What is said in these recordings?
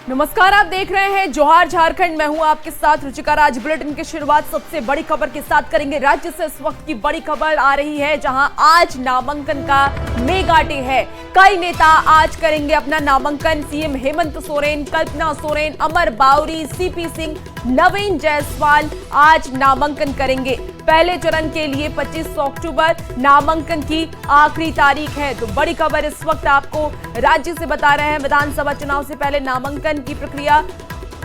नमस्कार, आप देख रहे हैं जोहार झारखंड। मैं हूं आपके साथ रुचिका राज। बुलेटिन की शुरुआत सबसे बड़ी खबर के साथ करेंगे। राज्य से इस वक्त की बड़ी खबर आ रही है, जहां आज नामांकन का मेगा डे है। कई नेता आज करेंगे अपना नामांकन। सीएम हेमंत सोरेन, कल्पना सोरेन, अमर बावरी, सीपी सिंह, नवीन जायसवाल आज नामांकन करेंगे। पहले चरण के लिए 25 अक्टूबर नामांकन की आखिरी तारीख है। तो बड़ी खबर इस वक्त आपको राज्य से बता रहे हैं। विधानसभा चुनाव से पहले नामांकन की प्रक्रिया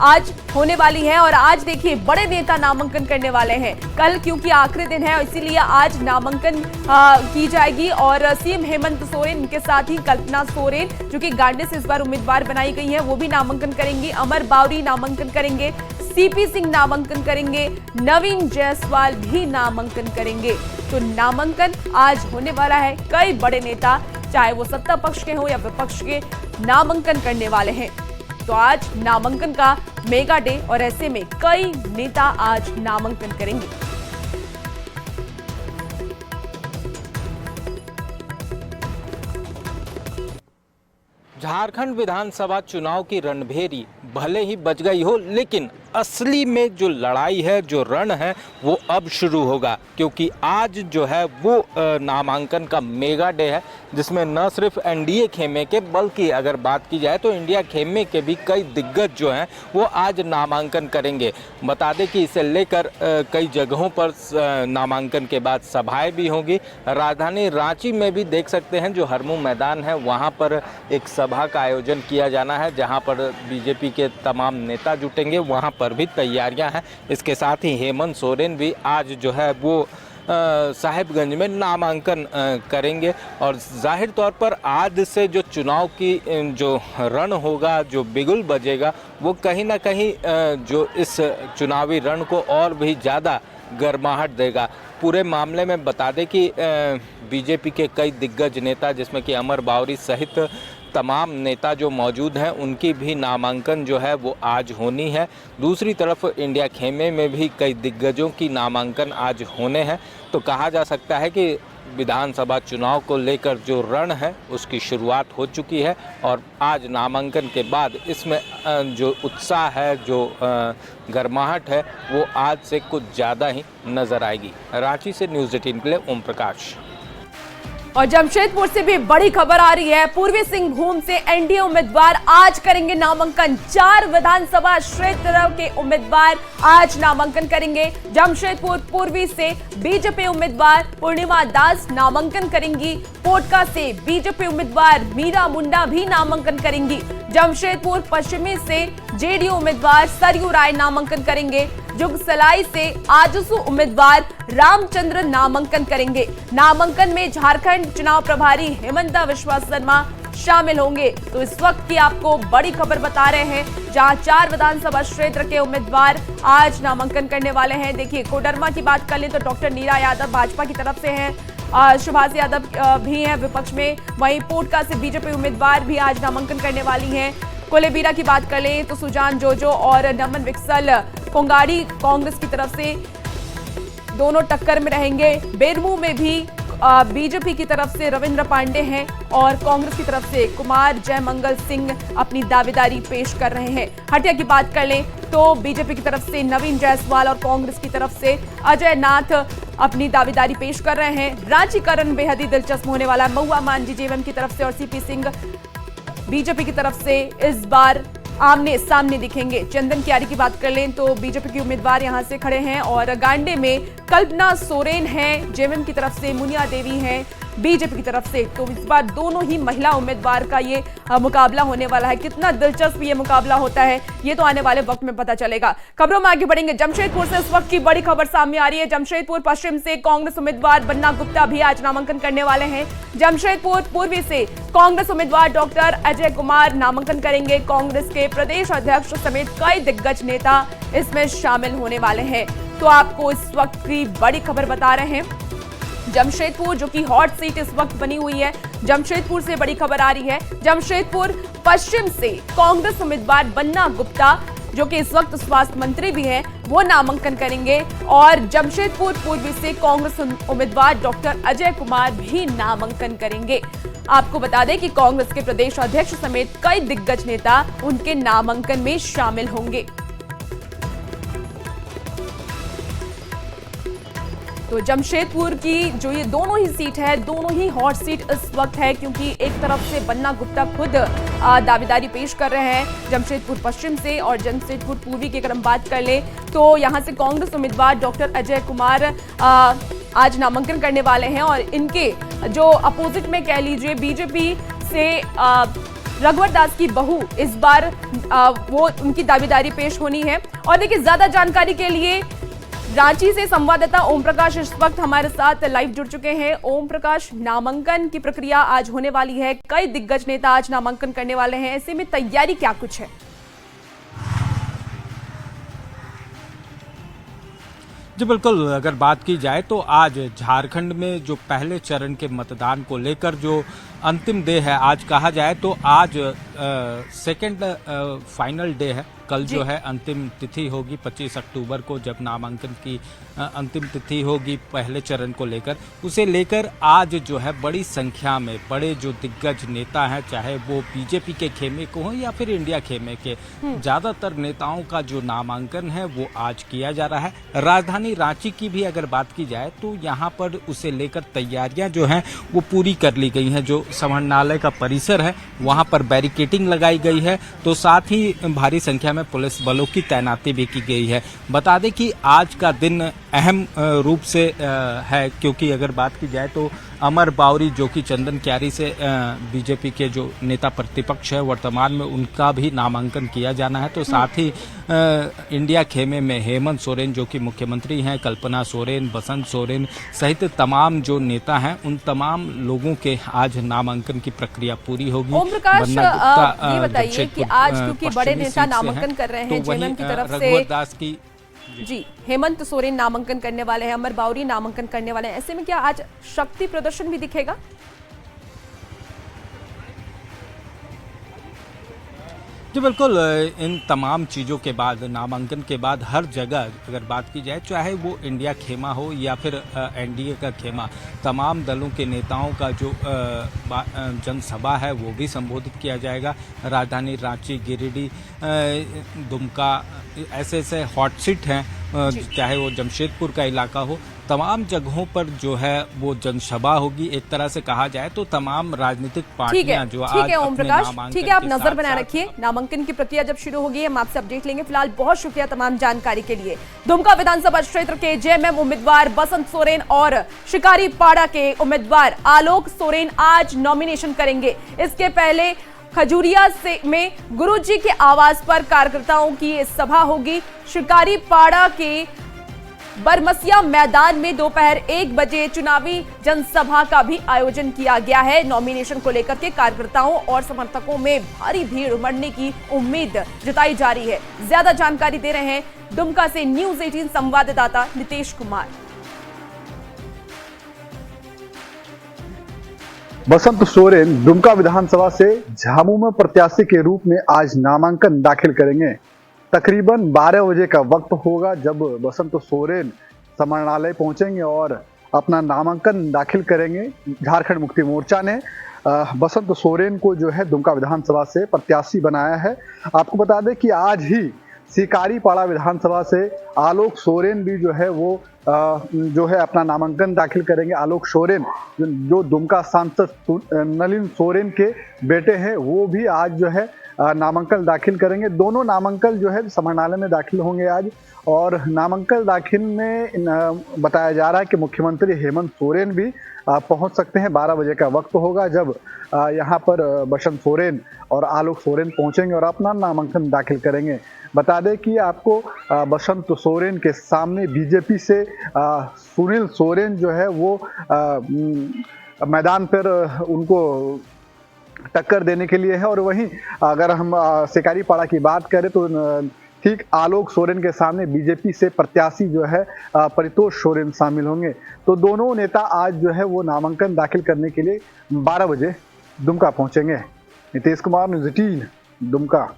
आज होने वाली है और आज देखिए बड़े नेता नामांकन करने वाले हैं। कल क्योंकि आखिरी दिन है, इसीलिए आज नामांकन की जाएगी। और सीएम हेमंत सोरेन, इनके साथ ही कल्पना सोरेन जो कि गांडे से इस बार उम्मीदवार बनाई गई हैं, वो भी नामांकन करेंगी। अमर बावरी नामांकन करेंगे, सीपी सिंह नामांकन करेंगे, नवीन जायसवाल भी नामांकन करेंगे। तो नामांकन आज होने वाला है। कई बड़े नेता, चाहे वो सत्ता पक्ष के हो या विपक्ष के, नामांकन करने वाले हैं। तो आज नामांकन का मेगा डे और ऐसे में कई नेता आज नामांकन करेंगे। झारखंड विधानसभा चुनाव की रणभेरी भले ही बज गई हो, लेकिन असली में जो लड़ाई है, जो रण है, वो अब शुरू होगा। क्योंकि आज जो है वो नामांकन का मेगा डे है, जिसमें न सिर्फ एनडीए खेमे के, बल्कि अगर बात की जाए तो इंडिया खेमे के भी कई दिग्गज जो हैं वो आज नामांकन करेंगे। बता दें कि इसे लेकर कई जगहों पर नामांकन के बाद सभाएं भी होंगी। राजधानी रांची में भी देख सकते हैं, जो हरमू मैदान है वहाँ पर एक सभा का आयोजन किया जाना है, जहाँ पर बीजेपी के तमाम नेता जुटेंगे। वहाँ पर भी तैयारियां हैं। इसके साथ ही हेमंत सोरेन भी आज जो है वो साहिबगंज में नामांकन करेंगे। और जाहिर तौर पर आज से जो चुनाव की जो रण होगा, जो बिगुल बजेगा, वो कहीं ना कहीं जो इस चुनावी रण को और भी ज़्यादा गर्माहट देगा। पूरे मामले में बता दें कि बीजेपी के कई दिग्गज नेता, जिसमें कि अमर बावरी सहित तमाम नेता जो मौजूद हैं, उनकी भी नामांकन जो है वो आज होनी है। दूसरी तरफ इंडिया खेमे में भी कई दिग्गजों की नामांकन आज होने हैं। तो कहा जा सकता है कि विधानसभा चुनाव को लेकर जो रण है उसकी शुरुआत हो चुकी है और आज नामांकन के बाद इसमें जो उत्साह है, जो गर्माहट है, वो आज से कुछ ज़्यादा ही नज़र आएगी। रांची से न्यूज़ 18 के लिए ओम प्रकाश। और जमशेदपुर से भी बड़ी खबर आ रही है। पूर्वी सिंहभूम से एनडीए उम्मीदवार आज करेंगे नामांकन। 4 विधानसभा क्षेत्र के उम्मीदवार आज नामांकन करेंगे। जमशेदपुर पूर्वी से बीजेपी उम्मीदवार पूर्णिमा दास नामांकन करेंगी। पोटका से बीजेपी उम्मीदवार मीरा मुंडा भी नामांकन करेंगी। जमशेदपुर पश्चिमी से जेडीयू उम्मीदवार सरयू राय नामांकन करेंगे। जुगसलाई से आजसू उम्मीदवार रामचंद्र नामांकन करेंगे। नामांकन में झारखंड चुनाव प्रभारी हेमंता विश्वा शर्मा शामिल होंगे। तो इस वक्त की आपको बड़ी खबर बता रहे हैं, जहां 4 विधानसभा क्षेत्र के उम्मीदवार आज नामांकन करने वाले हैं। देखिए, कोडरमा की बात कर लें तो डॉक्टर नीरा यादव भाजपा की तरफ से हैं, सुभाष यादव भी हैं विपक्ष में। वहीं पोटका से बीजेपी उम्मीदवार भी आज नामांकन करने वाली हैं। कोलेबीरा की बात कर लें तो सुजान जोजो और नमन विक्सल कोंगाड़ी कांग्रेस की तरफ से दोनों टक्कर में रहेंगे। बेरमू में भी बीजेपी की तरफ से रविंद्र पांडे हैं और कांग्रेस की तरफ से कुमार जयमंगल सिंह अपनी दावेदारी पेश कर रहे हैं। हटिया की बात कर लें तो बीजेपी की तरफ से नवीन जायसवाल और कांग्रेस की तरफ से अजय नाथ अपनी दावेदारी पेश कर रहे हैं। रांची का रण बेहद ही दिलचस्प होने वाला है। महुआ मांझी जेएमएम की तरफ से और सीपी सिंह बीजेपी की तरफ से इस बार आमने सामने दिखेंगे। चंदन कियारी की बात कर लें तो बीजेपी की उम्मीदवार यहां से खड़े हैं और गांडे में कल्पना सोरेन हैं, जेएमएम की तरफ से मुनिया देवी हैं बीजेपी की तरफ से। तो इस बार दोनों ही महिला उम्मीदवार का ये मुकाबला होने वाला है। कितना दिलचस्प ये मुकाबला होता है, ये तो आने वाले वक्त में पता चलेगा। खबरों में आगे बढ़ेंगे। जमशेदपुर से इस वक्त की बड़ी खबर सामने आ रही है। जमशेदपुर पश्चिम से कांग्रेस उम्मीदवार बन्ना गुप्ता भी आज नामांकन करने वाले हैं। जमशेदपुर पूर्वी से कांग्रेस उम्मीदवार डॉक्टर अजय कुमार नामांकन करेंगे। कांग्रेस के प्रदेश अध्यक्ष समेत कई दिग्गज नेता इसमें शामिल होने वाले हैं। तो आपको इस वक्त की बड़ी खबर बता रहे हैं। जमशेदपुर जो कि हॉट सीट इस वक्त बनी हुई है, जमशेदपुर से बड़ी खबर आ रही है। जमशेदपुर पश्चिम से कांग्रेस उम्मीदवार बन्ना गुप्ता जो कि इस वक्त स्वास्थ्य मंत्री भी हैं, वो नामांकन करेंगे और जमशेदपुर पूर्वी से कांग्रेस उम्मीदवार डॉक्टर अजय कुमार भी नामांकन करेंगे। आपको बता दें कि कांग्रेस के प्रदेश अध्यक्ष समेत कई दिग्गज नेता उनके नामांकन में शामिल होंगे। तो जमशेदपुर की जो ये दोनों ही सीट है, दोनों ही हॉट सीट इस वक्त है, क्योंकि एक तरफ से बन्ना गुप्ता खुद दावेदारी पेश कर रहे हैं जमशेदपुर पश्चिम से, और जमशेदपुर पूर्वी की अगर हम बात कर ले तो यहां से कांग्रेस उम्मीदवार डॉक्टर अजय कुमार आज नामांकन करने वाले हैं। और इनके जो अपोजिट में कह लीजिए बीजेपी से रघुवर दास की बहू इस बार वो उनकी दावेदारी पेश होनी है। और देखिए, ज्यादा जानकारी के लिए रांची से संवाददाता ओम प्रकाश इस वक्त हमारे साथ लाइव जुड़ चुके हैं। ओम प्रकाश, नामांकन की प्रक्रिया आज होने वाली है, कई दिग्गज नेता आज नामांकन करने वाले हैं, ऐसे में तैयारी क्या कुछ है? जी बिल्कुल, अगर बात की जाए तो आज झारखंड में जो पहले चरण के मतदान को लेकर जो अंतिम डे है, आज कहा जाए तो आज सेकंड फाइनल डे है। कल जो है अंतिम तिथि होगी 25 अक्टूबर को, जब नामांकन की अंतिम तिथि होगी पहले चरण को लेकर। उसे लेकर आज जो है बड़ी संख्या में बड़े जो दिग्गज नेता हैं, चाहे वो बीजेपी के खेमे को हो या फिर इंडिया खेमे के, ज़्यादातर नेताओं का जो नामांकन है वो आज किया जा रहा है। राजधानी रांची की भी अगर बात की जाए तो यहाँ पर उसे लेकर तैयारियां जो हैं वो पूरी कर ली गई हैं। जो समाहरणालय का परिसर है वहाँ पर बैरिकेटिंग लगाई गई है, तो साथ ही भारी संख्या में पुलिस बलों की तैनाती भी की गई है। बता दें कि आज का दिन अहम रूप से है, क्योंकि अगर बात की जाए तो अमर बावरी जो कि चंदन क्यारी से बीजेपी के जो नेता प्रतिपक्ष है वर्तमान में, उनका भी नामांकन किया जाना है। तो साथ ही इंडिया खेमे में हेमंत सोरेन जो कि मुख्यमंत्री हैं, कल्पना सोरेन, बसंत सोरेन सहित तमाम जो नेता हैं, उन तमाम लोगों के आज नामांकन की प्रक्रिया पूरी होगी। ओम प्रकाश, ये बताइए कि आज क्योंकि बड़े नेता नामांकन कर रहे हैं, जेएमएम की तरफ से रघुवर दास की जी हेमंत सोरेन नामांकन करने वाले हैं, अमर बावरी नामांकन करने वाले हैं, ऐसे में क्या आज शक्ति प्रदर्शन भी दिखेगा? जी बिल्कुल, इन तमाम चीज़ों के बाद, नामांकन के बाद हर जगह अगर बात की जाए, चाहे वो इंडिया खेमा हो या फिर एनडीए का खेमा, तमाम दलों के नेताओं का जो जनसभा है वो भी संबोधित किया जाएगा। राजधानी रांची, गिरिडीह, दुमका, ऐसे हॉट सीट हैं, चाहे वो जमशेदपुर का इलाका हो, तमाम जगहों पर जो है वो जनसभा होगी। एक तरह से कहा जाए तो तमाम राजनीतिक पार्टियां जो आज ठीक है ओम प्रकाश, ठीक है, आप नजर साथ बनाए रखिए, नामांकन की प्रक्रिया जब शुरू होगी हम आपसे अपडेट लेंगे। फिलहाल बहुत शुक्रिया तमाम जानकारी के लिए। दुमका विधानसभा क्षेत्र के जेएमएम उम्मीदवार बसंत सोरेन और शिकारीपाड़ा के उम्मीदवार आलोक सोरेन आज नॉमिनेशन करेंगे। इसके पहले खजूरिया में गुरुजी के आवास पर कार्यकर्ताओं की सभा होगी। शिकारीपाड़ा के बरमसिया मैदान में दोपहर 1 बजे चुनावी जनसभा का भी आयोजन किया गया है। नॉमिनेशन को लेकर के कार्यकर्ताओं और समर्थकों में भारी भीड़ उमड़ने की उम्मीद जताई जा रही है। ज्यादा जानकारी दे रहे हैं दुमका से न्यूज़ 18 संवाददाता नितेश कुमार। बसंत सोरेन दुमका विधानसभा से झामुमो प्रत्याशी के रूप में आज नामांकन दाखिल करेंगे। तकरीबन 12 बजे का वक्त होगा जब बसंत सोरेन समाहरणालय पहुंचेंगे और अपना नामांकन दाखिल करेंगे। झारखंड मुक्ति मोर्चा ने बसंत सोरेन को जो है दुमका विधानसभा से प्रत्याशी बनाया है। आपको बता दें कि आज ही शिकारीपाड़ा विधानसभा से आलोक सोरेन भी जो है वो जो है अपना नामांकन दाखिल करेंगे। आलोक सोरेन जो दुमका सांसद नलिन सोरेन के बेटे हैं, वो भी आज जो है नामांकन दाखिल करेंगे। दोनों नामांकन जो है समाहरणालय में दाखिल होंगे आज। और नामांकन दाखिल में बताया जा रहा है कि मुख्यमंत्री हेमंत सोरेन भी पहुंच सकते हैं। 12 बजे का वक्त होगा जब यहां पर बसंत सोरेन और आलोक सोरेन पहुंचेंगे और अपना नामांकन दाखिल करेंगे। बता दें कि आपको बसंत सोरेन के सामने बीजेपी से सुनील सोरेन जो है वो मैदान पर उनको टक्कर देने के लिए है। और वहीं अगर हम शिकारीपाड़ा की बात करें तो ठीक आलोक सोरेन के सामने बीजेपी से प्रत्याशी जो है परितोष सोरेन शामिल होंगे। तो दोनों नेता आज जो है वो नामांकन दाखिल करने के लिए 12 बजे दुमका पहुंचेंगे। नितेश कुमार, न्यूज़ 18 दुमका।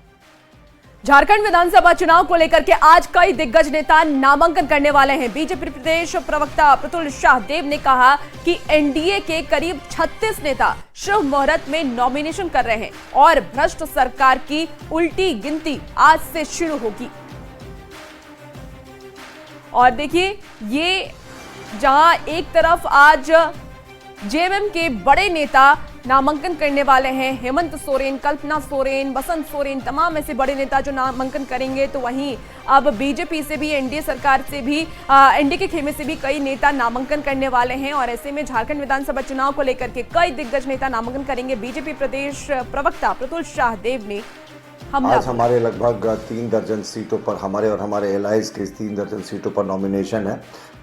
झारखंड विधानसभा चुनाव को लेकर के आज कई दिग्गज नेता नामांकन करने वाले हैं। बीजेपी प्रदेश प्रवक्ता प्रतुल शाहदेव ने कहा कि एनडीए के करीब 36 नेता शुभ मुहूर्त में नॉमिनेशन कर रहे हैं और भ्रष्ट सरकार की उल्टी गिनती आज से शुरू होगी। और देखिए, ये जहां एक तरफ आज जेएमएम के बड़े नेता नामांकन करने वाले हैं, हेमंत सोरेन, कल्पना सोरेन, बसंत सोरेन, तमाम ऐसे बड़े नेता जो नामांकन करेंगे, तो वहीं अब बीजेपी से भी, एनडीए सरकार से भी, एनडीए के खेमे से भी कई नेता नामांकन करने वाले हैं। और ऐसे में झारखंड विधानसभा चुनाव को लेकर के कई दिग्गज नेता नामांकन करेंगे। बीजेपी प्रदेश प्रवक्ता प्रतुल शाहदेव ने आज हमारे लगभग 3 दर्जन सीटों पर, हमारे और हमारे एलाइज के 3 दर्जन सीटों पर नॉमिनेशन है।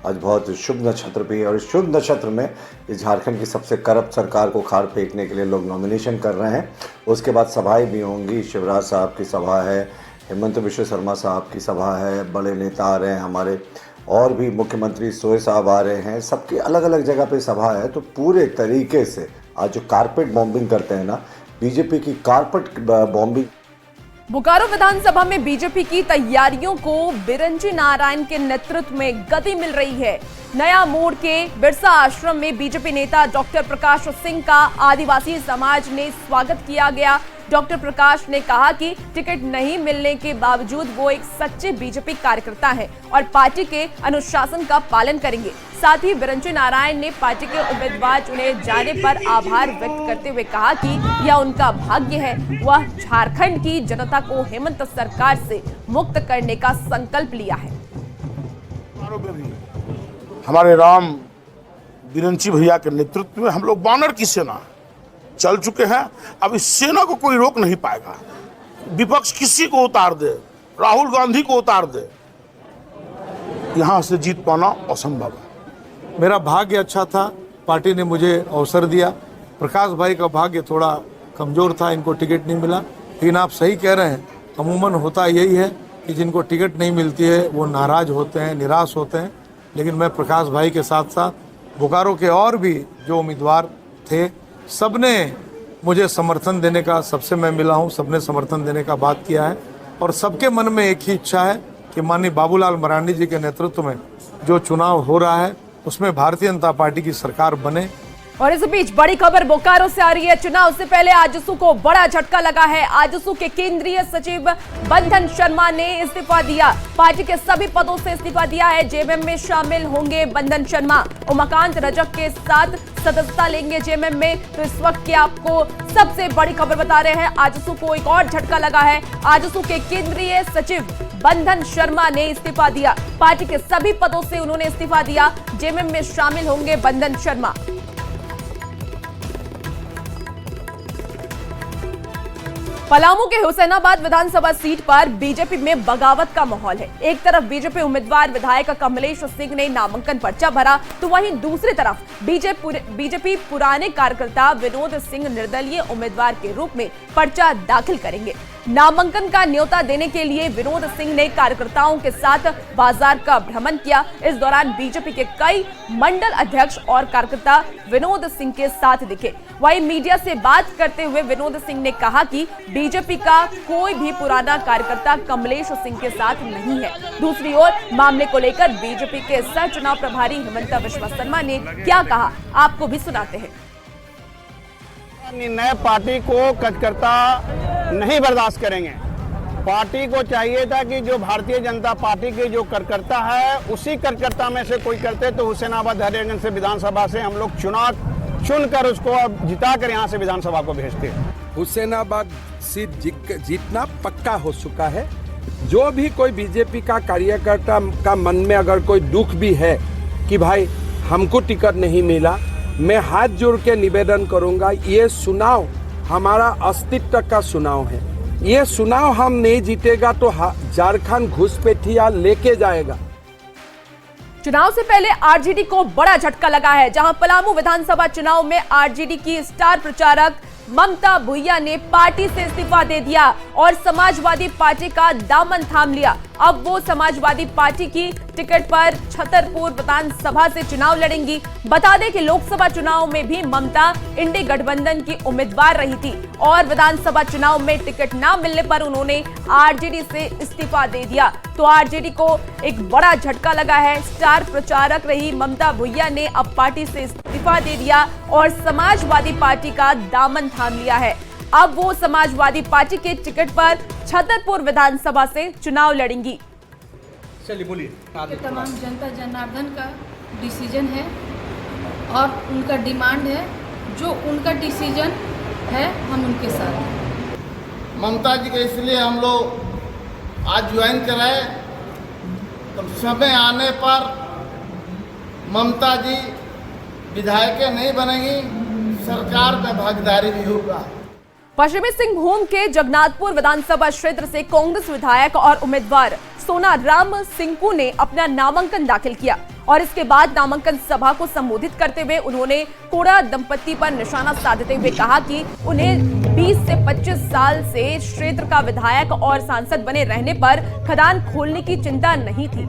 आज बहुत शुभ नक्षत्र भी है और इस शुभ नक्षत्र में इस झारखंड की सबसे करप्ट सरकार को खार फेंकने के लिए लोग नॉमिनेशन कर रहे हैं। उसके बाद सभाएं भी होंगी। शिवराज साहब की सभा है, हेमंत विश्व शर्मा साहब की सभा है, बड़े नेता आ रहे हैं हमारे, और भी मुख्यमंत्री सोए साहब आ रहे हैं। सबकी अलग अलग जगह पे सभा है। तो पूरे तरीके से आज जो कारपेट बॉम्बिंग करते हैं ना, बीजेपी की कारपेट बॉम्बिंग। बोकारो विधानसभा में बीजेपी की तैयारियों को बिरंची नारायण के नेतृत्व में गति मिल रही है। नया मोड़ के बिरसा आश्रम में बीजेपी नेता डॉक्टर प्रकाश सिंह का आदिवासी समाज ने स्वागत किया गया। डॉक्टर प्रकाश ने कहा कि टिकट नहीं मिलने के बावजूद वो एक सच्चे बीजेपी कार्यकर्ता हैं और पार्टी के अनुशासन का पालन करेंगे। साथ ही बिरंची नारायण ने पार्टी के उम्मीदवार चुने जाने पर आभार व्यक्त करते हुए कहा कि यह उनका भाग्य है, वह झारखंड की जनता को हेमंत सरकार से मुक्त करने का संकल्प लिया है। हमारे राम बिरंची भैया के नेतृत्व में हम लोग बानर की सेना चल चुके हैं। अब इस सेना को कोई रोक नहीं पाएगा। विपक्ष किसी को उतार दे, राहुल गांधी को उतार दे, यहां से जीत पाना असंभव है। मेरा भाग्य अच्छा था, पार्टी ने मुझे अवसर दिया। प्रकाश भाई का भाग्य थोड़ा कमजोर था, इनको टिकट नहीं मिला। लेकिन आप सही कह रहे हैं, अमूमन होता यही है कि जिनको टिकट नहीं मिलती है वो नाराज होते हैं, निराश होते हैं। लेकिन मैं प्रकाश भाई के साथ साथ बोकारो के और भी जो उम्मीदवार थे, सबने मुझे समर्थन देने का, सबसे मैं मिला हूं, सबने समर्थन देने का बात किया है। और सबके मन में एक ही इच्छा है कि माननीय बाबूलाल मरांडी जी के नेतृत्व में जो चुनाव हो रहा है उसमें भारतीय जनता पार्टी की सरकार बने। और इस बीच बड़ी खबर बोकारो से आ रही है। चुनाव से पहले आजसू को बड़ा झटका लगा है। आजसू के केंद्रीय सचिव बंधन शर्मा ने इस्तीफा दिया। पार्टी के सभी पदों से इस्तीफा दिया है। जेएमएम में शामिल होंगे बंधन शर्मा। उमाकांत रजक के साथ सदस्यता लेंगे जेएमएम में। तो इस वक्त की आपको सबसे बड़ी खबर बता रहे हैं, आजसू को एक और झटका लगा है। आजसू के केंद्रीय सचिव बंधन शर्मा ने इस्तीफा दिया। पार्टी के सभी पदों से उन्होंने इस्तीफा दिया। जेएमएम में शामिल होंगे बंधन शर्मा। पलामू के हुसैनाबाद विधानसभा सीट पर बीजेपी में बगावत का माहौल है। एक तरफ बीजेपी उम्मीदवार विधायक कमलेश सिंह ने नामांकन पर्चा भरा, तो वहीं दूसरी तरफ बीजेपी पुराने कार्यकर्ता विनोद सिंह निर्दलीय उम्मीदवार के रूप में पर्चा दाखिल करेंगे। नामांकन का न्योता देने के लिए विनोद सिंह ने कार्यकर्ताओं के साथ बाजार का भ्रमण किया। इस दौरान बीजेपी के कई मंडल अध्यक्ष और कार्यकर्ता विनोद सिंह के साथ दिखे। वहीं मीडिया से बात करते हुए विनोद सिंह ने कहा कि बीजेपी का कोई भी पुराना कार्यकर्ता कमलेश सिंह के साथ नहीं है। दूसरी ओर मामले को लेकर बीजेपी के सह चुनाव प्रभारी हेमंत विश्व शर्मा ने क्या कहा, आपको भी सुनाते हैं। नए पार्टी को कार्यकर्ता नहीं बर्दाश्त करेंगे। पार्टी को चाहिए था कि जो भारतीय जनता पार्टी के जो कार्यकर्ता है उसी कार्यकर्ता में से कोई करते, तो हुसैनाबाद हरियाणा से विधानसभा से हम लोग चुनकर उसको अब जिताकर यहाँ से विधानसभा को भेजते हैं। हुसैनाबाद सीट जीतना पक्का हो चुका है। जो भी कोई बीजेपी का कार्यकर्ता का मन में अगर कोई दुख भी है कि भाई हमको टिकट नहीं मिला, मैं हाथ जोड़ के निवेदन करूंगा, ये चुनाव हमारा अस्तित्व का चुनाव है। ये चुनाव हम नहीं जीतेगा तो झारखंड घुसपैठिया लेके जाएगा। चुनाव से पहले आरजेडी को बड़ा झटका लगा है, जहां पलामू विधानसभा चुनाव में आरजेडी की स्टार प्रचारक ममता भुइया ने पार्टी से इस्तीफा दे दिया और समाजवादी पार्टी का दामन थाम लिया। अब वो समाजवादी पार्टी की टिकट पर छतरपुर विधानसभा से चुनाव लड़ेंगी। बता दें कि लोकसभा चुनाव में भी ममता इंडी गठबंधन की उम्मीदवार रही थी और विधानसभा चुनाव में टिकट ना मिलने पर उन्होंने आरजेडी से इस्तीफा दे दिया। तो आरजेडी को एक बड़ा झटका लगा है। स्टार प्रचारक रही ममता भुइया ने अब पार्टी से इस्तीफा दे दिया और समाजवादी पार्टी का दामन थाम लिया है। अब वो समाजवादी पार्टी के टिकट पर छतरपुर विधानसभा से चुनाव लड़ेंगी। चलिए बोलिए। तमाम जनता जनार्दन का डिसीजन है और उनका डिमांड है, जो उनका डिसीजन है हम उनके साथ हैं। ममता जी को इसलिए हम लोग आज ज्वाइन कराए तो समय आने पर ममता जी विधायक नहीं बनेंगी, सरकार में भागीदारी भी होगा। पश्चिमी सिंहभूम के जगन्नाथपुर विधानसभा क्षेत्र से कांग्रेस विधायक और उम्मीदवार सोनाराम सिंकू ने अपना नामांकन दाखिल किया और इसके बाद नामांकन सभा को संबोधित करते हुए उन्होंने कोड़ा दंपति पर निशाना साधते हुए कहा कि उन्हें 20 से 25 साल से क्षेत्र का विधायक और सांसद बने रहने पर खदान खोलने की चिंता नहीं थी,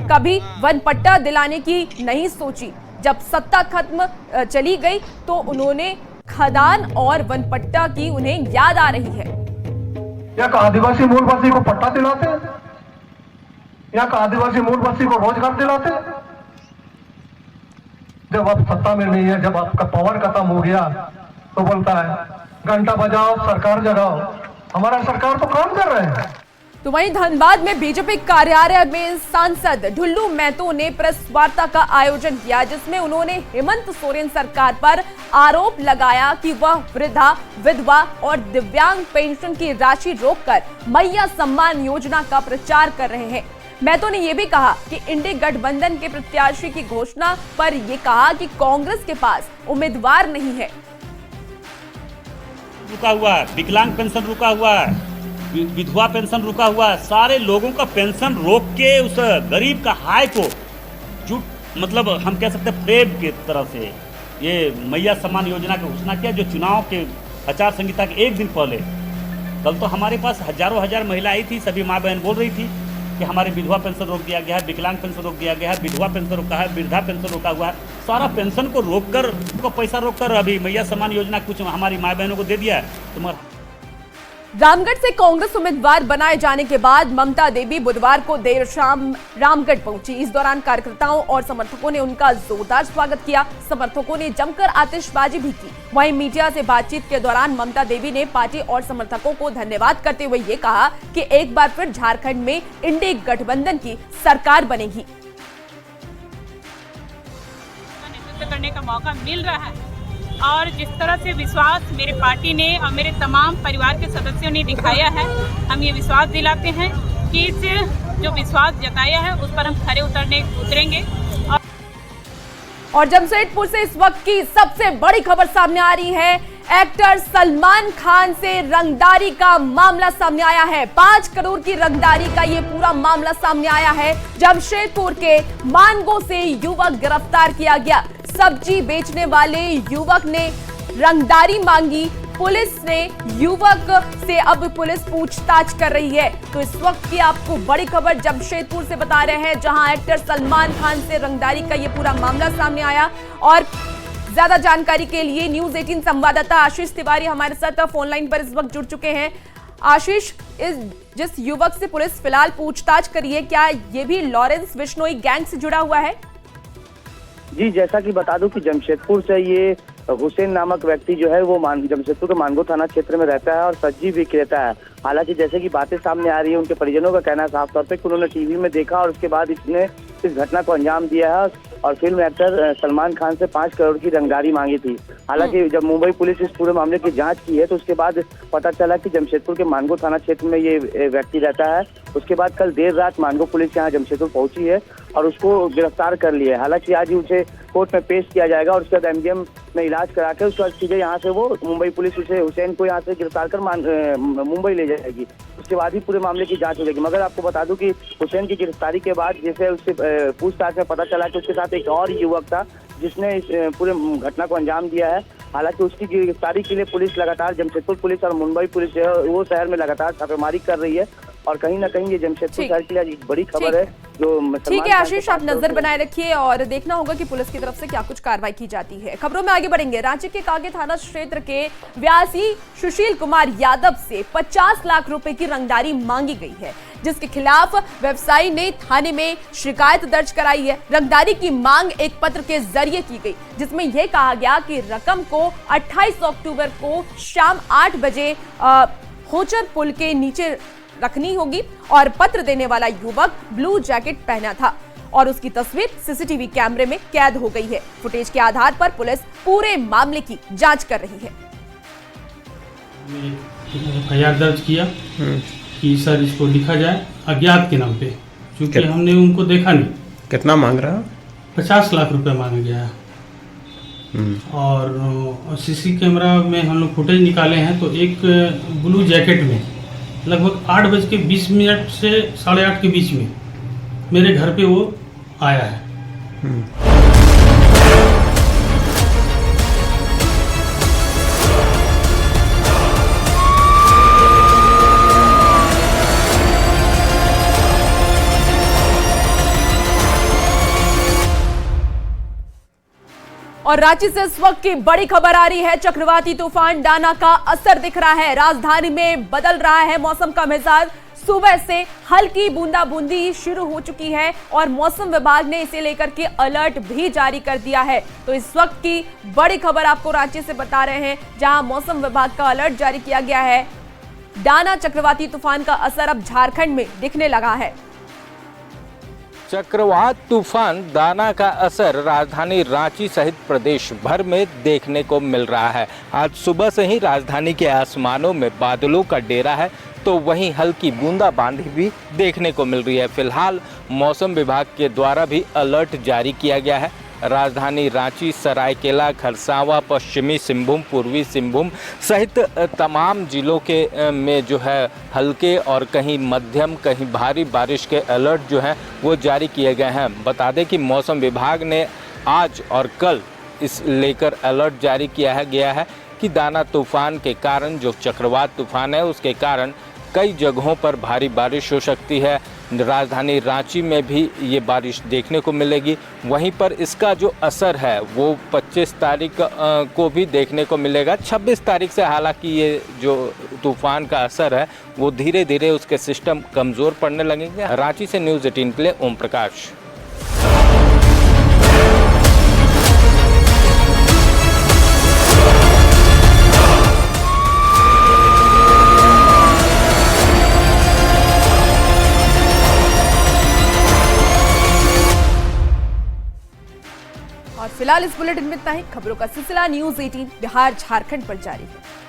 कभी वन पट्टा दिलाने की नहीं सोची। जब सत्ता खत्म चली गई तो उन्होंने खदान और वन पट्टा की उन्हें याद आ रही है। या आदिवासी मूलवासी को पट्टा दिलाते, या आदिवासी मूलवासी को रोजगार दिलाते। जब आप सत्ता में नहीं है, जब आपका पावर खत्म हो गया तो बोलता है घंटा बजाओ सरकार जगाओ। हमारा सरकार तो काम कर रहे हैं। तो वहीं धनबाद में बीजेपी कार्यालय में सांसद ढुल्लू महतो ने प्रेस वार्ता का आयोजन किया, जिसमें उन्होंने हेमंत सोरेन सरकार पर आरोप लगाया कि वह वृद्धा, विधवा और दिव्यांग पेंशन की राशि रोककर मैया सम्मान योजना का प्रचार कर रहे हैं। महतो ने यह भी कहा कि इंडी गठबंधन के प्रत्याशी की घोषणा पर यह कहा कि कांग्रेस के पास उम्मीदवार नहीं है। रुका हुआ है, विकलांग पेंशन रुका हुआ है, विधवा पेंशन रुका हुआ है, सारे लोगों का पेंशन रोक के उस गरीब का हाय को मतलब हम कह सकते हैं प्रेम की तरह से ये मैया सम्मान योजना की घोषणा किया, जो चुनाव के आचार संहिता के एक दिन पहले। कल तो हमारे पास हजारों हजार महिला आई थी, सभी माँ बहन बोल रही थी कि हमारे विधवा पेंशन रोक दिया गया है, विकलांग पेंशन रोक दिया गया है, विधवा पेंशन रोका है, वृद्धा पेंशन रोका हुआ है, सारा पेंशन को रोककर उनको पैसा रोककर अभी मैया सम्मान योजना कुछ हमारी माँ बहनों को दे दिया है। तुम्हारा रामगढ़ से कांग्रेस उम्मीदवार बनाए जाने के बाद ममता देवी बुधवार को देर शाम रामगढ़ पहुंची। इस दौरान कार्यकर्ताओं और समर्थकों ने उनका जोरदार स्वागत किया। समर्थकों ने जमकर आतिशबाजी भी की। वहीं मीडिया से बातचीत के दौरान ममता देवी ने पार्टी और समर्थकों को धन्यवाद करते हुए ये कहा कि एक बार फिर झारखंड में इंडी गठबंधन की सरकार बनेगी। नेतृत्व करने का मौका मिल रहा है और जिस तरह से विश्वास मेरे पार्टी ने और मेरे तमाम परिवार के सदस्यों ने दिखाया है, हम ये विश्वास दिलाते हैं कि इस जो विश्वास जताया है उस पर हम खरे उतरेंगे। और जमशेदपुर से इस वक्त की सबसे बड़ी खबर सामने आ रही है। एक्टर सलमान खान से रंगदारी का मामला सामने आया है। 5 करोड़ की रंगदारी का ये पूरा मामला सामने आया है। जमशेदपुर के मानगो से युवक गिरफ्तार किया गया। सब्जी बेचने वाले युवक ने रंगदारी मांगी। पुलिस ने युवक से अब पुलिस पूछताछ कर रही है। तो इस वक्त की आपको बड़ी खबर जमशेदपुर से बता रहे हैं, जहां एक्टर सलमान खान से रंगदारी का ये पूरा मामला सामने आया। और ज्यादा जानकारी के लिए न्यूज 18 संवाददाता आशीष तिवारी हमारे साथ फोन लाइन पर इस वक्त जुड़ चुके हैं। आशीष, जिस युवक से पुलिस फिलहाल पूछताछ करी है, क्या ये भी लॉरेंस बिश्नोई गैंग से जुड़ा हुआ है? जी, जैसा कि बता दूं कि जमशेदपुर से ये हुसैन नामक व्यक्ति जो है वो जमशेदपुर के मानगो थाना क्षेत्र में रहता है और सब्जी विक्रेता है। हालांकि जैसे कि बातें सामने आ रही है, उनके परिजनों का कहना है साफ तौर पे कि उन्होंने टीवी में देखा और उसके बाद इसने इस घटना को अंजाम दिया है और फिल्म एक्टर सलमान खान से 5 करोड़ की रंगदारी मांगी थी। हालांकि जब मुंबई पुलिस इस पूरे मामले की जांच की है तो उसके बाद पता चला कि जमशेदपुर के मानगो थाना क्षेत्र में ये व्यक्ति रहता है। उसके बाद कल देर रात मानगो पुलिस यहाँ जमशेदपुर पहुंची है और उसको गिरफ्तार कर लिया है। हालांकि आज उसे कोर्ट में पेश किया जाएगा और उसके बाद एमडीएम में इलाज करा के उसके बाद सीधे यहाँ से वो मुंबई पुलिस उसे हुसैन को यहाँ से गिरफ्तार कर मुंबई ले जाएगी। उसके बाद ही पूरे मामले की जांच हो जाएगी। मगर आपको बता दूं कि हुसैन की गिरफ्तारी के बाद जैसे उससे पूछताछ में पता चला कि उसके साथ एक और युवक था जिसने इस पूरे घटना को अंजाम दिया है। हालांकि उसकी गिरफ्तारी के लिए पुलिस लगातार जमशेदपुर पुलिस और मुंबई पुलिस जो है वो शहर में लगातार छापेमारी कर रही है और कहीं ना कहीं ये जमशेदपुर शहर के लिए आज बड़ी खबर है जो ठीक है आशीष, आप नजर बनाए रखिए और देखना होगा कि पुलिस की तरफ से क्या कुछ कार्रवाई की जाती है। खबरों में आगे बढ़ेंगे। रांची के कागे थाना क्षेत्र के व्यासी सुशील कुमार यादव से 50 लाख रुपए की रंगदारी मांगी गई है, जिसके खिलाफ व्यवसायी ने थाने में शिकायत दर्ज कराई है। रंगदारी की मांग एक पत्र के जरिए की गई, जिसमें यह कहा गया कि रकम को 28 अक्टूबर को शाम 8 बजे होचर पुल के नीचे रखनी होगी और पत्र देने वाला युवक ब्लू जैकेट पहना था और उसकी तस्वीर सीसीटीवी कैमरे में कैद हो गई है। फुटेज के आधार पर पुलिस पूरे मामले की जांच कर रही है। एफआईआर दर्ज किया कि सर इसको लिखा जाए अज्ञात के नाम पे, क्योंकि हमने उनको देखा नहीं। कितना मांग रहा है? 50 लाख रुपए मांगा गया है और सीसी कैमरा में हम लोग फुटेज निकाले हैं तो एक ब्लू जैकेट में लगभग 8:20 से 8:30 के बीच में मेरे घर पे वो आया है। और रांची से इस वक्त की बड़ी खबर आ रही है। चक्रवाती तूफान डाना का असर दिख रहा है। राजधानी में बदल रहा है मौसम का मिजाज। सुबह से हल्की बूंदाबूंदी शुरू हो चुकी है और मौसम विभाग ने इसे लेकर के अलर्ट भी जारी कर दिया है। तो इस वक्त की बड़ी खबर आपको रांची से बता रहे हैं, जहां मौसम विभाग का अलर्ट जारी किया गया है। डाना चक्रवाती तूफान का असर अब झारखंड में दिखने लगा है। चक्रवात तूफान दाना का असर राजधानी रांची सहित प्रदेश भर में देखने को मिल रहा है। आज सुबह से ही राजधानी के आसमानों में बादलों का डेरा है, तो वहीं हल्की बूंदाबांदी भी देखने को मिल रही है। फिलहाल मौसम विभाग के द्वारा भी अलर्ट जारी किया गया है। राजधानी रांची, सरायकेला, खरसावां, पश्चिमी सिंहभूम, पूर्वी सिंहभूम सहित तमाम जिलों के में जो है हल्के और कहीं मध्यम कहीं भारी बारिश के अलर्ट जो हैं वो जारी किए गए हैं। बता दें कि मौसम विभाग ने आज और कल इस लेकर अलर्ट जारी किया गया है कि दाना तूफान के कारण, जो चक्रवात तूफान है उसके कारण कई जगहों पर भारी बारिश हो सकती है। राजधानी रांची में भी ये बारिश देखने को मिलेगी। वहीं पर इसका जो असर है वो 25 तारीख को भी देखने को मिलेगा। 26 तारीख से हालांकि ये जो तूफान का असर है वो धीरे धीरे उसके सिस्टम कमज़ोर पड़ने लगेंगे। रांची से न्यूज़ 18 के लिए ओम प्रकाश। और फिलहाल इस बुलेटिन में इतना ही। खबरों का सिलसिला न्यूज़ 18 बिहार झारखंड पर जारी है।